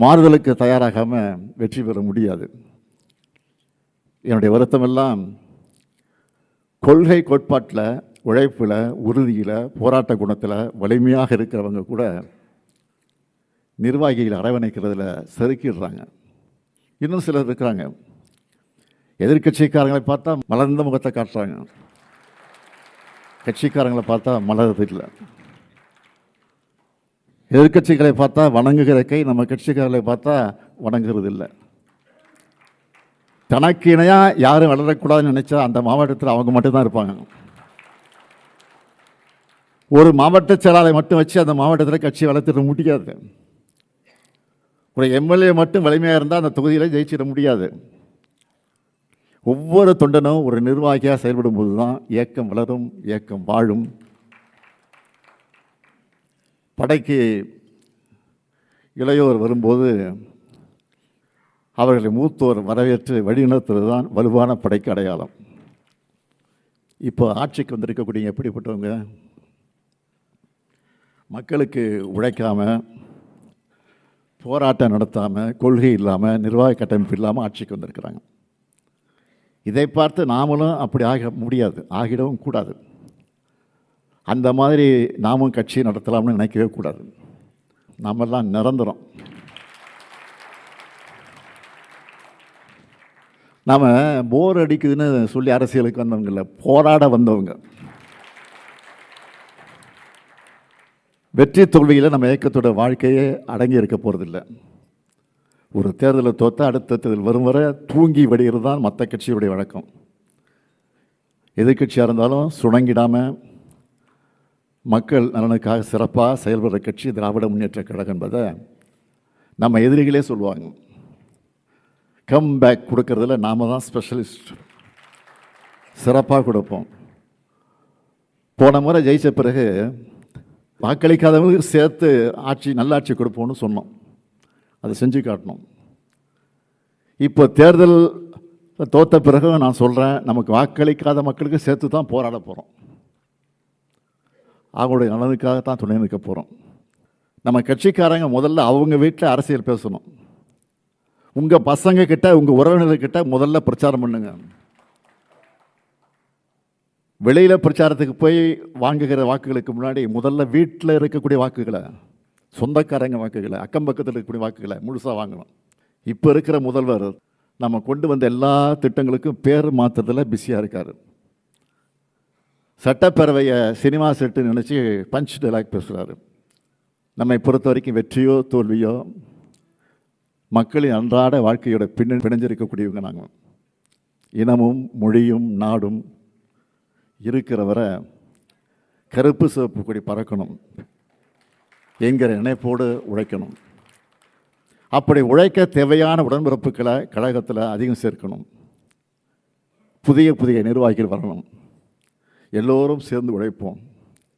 மாறுதலுக்கு தயாராகாமல் வெற்றி பெற முடியாது. என்னுடைய வருத்தமெல்லாம் கொள்கை கோட்பாட்டில், உழைப்பில், உறுதியில், போராட்ட குணத்தில் வலிமையாக இருக்கிறவங்க கூட நிர்வாகிகள் அரவணைக்கிறதுல செதுக்கிடுறாங்க. இன்னும் சிலர் இருக்கிறாங்க, எதிர்கட்சிக்காரங்களை பார்த்தா மலர்ந்த முகத்தை காட்டுறாங்க, கட்சிக்காரங்களை பார்த்தா மலர்றது இல்லை. எதிர்கட்சிகளை பார்த்தா வணங்குகிற கை நம்ம கட்சிக்காரர்களை பார்த்தா வணங்குறது இல்லை. தனக்கு இணையாக யாரும் வளரக்கூடாதுன்னு நினைச்சா அந்த மாவட்டத்தில் அவங்க மட்டும்தான் இருப்பாங்க. ஒரு மாவட்ட செயலாளரை மட்டும் வச்சு அந்த மாவட்டத்தில் கட்சி வளர்த்துட முடியாது. ஒரு எம்எல்ஏ மட்டும் வலிமையாக இருந்தால் அந்த தொகுதியில் ஜெயிச்சிட முடியாது. ஒவ்வொரு தொண்டனும் ஒரு நிர்வாகியாக செயல்படும் போது தான் இயக்கம் வளரும், இயக்கம் வாழும். படைக்கு இளையோர் வரும்போது அவர்களை மூத்தோர் வரவேற்று வழிநடத்துவது தான் வலுவான படைக்கு அடையாளம். இப்போ ஆட்சிக்கு வந்திருக்கக்கூடிய எப்படிப்பட்டவங்க? மக்களுக்கு உழைக்காமல், போராட்டம் நடத்தாமல், கொள்கை இல்லாமல், நிர்வாக கட்டமைப்பு இல்லாமல் ஆட்சிக்கு வந்திருக்கிறாங்க. இதை பார்த்து நாமளும் அப்படி ஆக முடியாது, ஆகிடவும் கூடாது. அந்த மாதிரி நாமும் கட்சி நடத்தலாம்னு நினைக்கவே கூடாது. நாமெல்லாம் நிரந்தரம். நாம் போர் அடிக்குதுன்னு சொல்லி அரசியலுக்கு வந்தவங்க இல்லை, போராட வந்தவங்க. வெற்றி தோல்வியில் நம்ம இயக்கத்தோட வாழ்க்கையே அடங்கி இருக்க போகிறதில்லை. ஒரு தேர்தலில் தோற்ற அடுத்த தேர்தல் வரும் வரை தூங்கி வடிகிறது தான் மற்ற கட்சியுடைய வழக்கம். எதிர்கட்சியாக இருந்தாலும் சுணங்கிடாமல் மக்கள் நலனுக்காக சிறப்பாக செயல்படுற கட்சி திராவிட முன்னேற்ற கழகம் என்பதை நம்ம எதிரிகளே சொல்லுவாங்க. கம் பேக் கொடுக்கறதுல நாம் தான் ஸ்பெஷலிஸ்ட், சிறப்பாக கொடுப்போம். போன முறை ஜெயித்த பிறகு வாக்களிக்காதவங்களுக்கு சேர்த்து ஆட்சி, நல்லாட்சி கொடுப்போம்னு சொன்னோம். அதை செஞ்சு காட்டணும். இப்போ தேர்தல் தோற்ற பிறகு நான் சொல்கிறேன், நமக்கு வாக்களிக்காத மக்களுக்கு சேர்த்து தான் போராட போகிறோம். அவங்களுடைய நலனுக்காகத்தான் துணை நிற்க போகிறோம். நம்ம கட்சிக்காரங்க முதல்ல அவங்க வீட்டில் அரசியல் பேசணும். உங்கள் பசங்க கிட்ட, உங்கள் உறவினர்கிட்ட முதல்ல பிரச்சாரம் பண்ணுங்க. வெளியில் பிரச்சாரத்துக்கு போய் வாங்குகிற வாக்குகளுக்கு முன்னாடி முதல்ல வீட்டில் இருக்கக்கூடிய வாக்குகளை, சொந்தக்காரங்க வாக்குகளை, அக்கம் பக்கத்தில் இருக்கக்கூடிய வாக்குகளை முழுசாக வாங்கணும். இப்போ இருக்கிற முதல்வர் நம்ம கொண்டு வந்த எல்லா திட்டங்களுக்கும் பேர் மாற்றுறதுல பிஸியாக இருக்கார். சட்டப்பேரவையை சினிமா செட்டு நினச்சி பஞ்ச் டைலாக் பேசுகிறாரு. நம்மை பொறுத்த வரைக்கும் வெற்றியோ தோல்வியோ மக்களின் அன்றாட வாழ்க்கையோட பிணைஞ்சிருக்கக்கூடியவங்க நாங்கள். இனமும் மொழியும் நாடும் இருக்கிற வரை கருப்பு சிவப்பு கொடி பறக்கணும் என்கிற நினைப்போடு உழைக்கணும். அப்படி உழைக்க தேவையான உடன்பிறப்புகளை கழகத்தில் அதிகம் சேர்க்கணும். புதிய புதிய நிர்வாகிகள் வரணும். எல்லோரும் சேர்ந்து உழைப்போம்.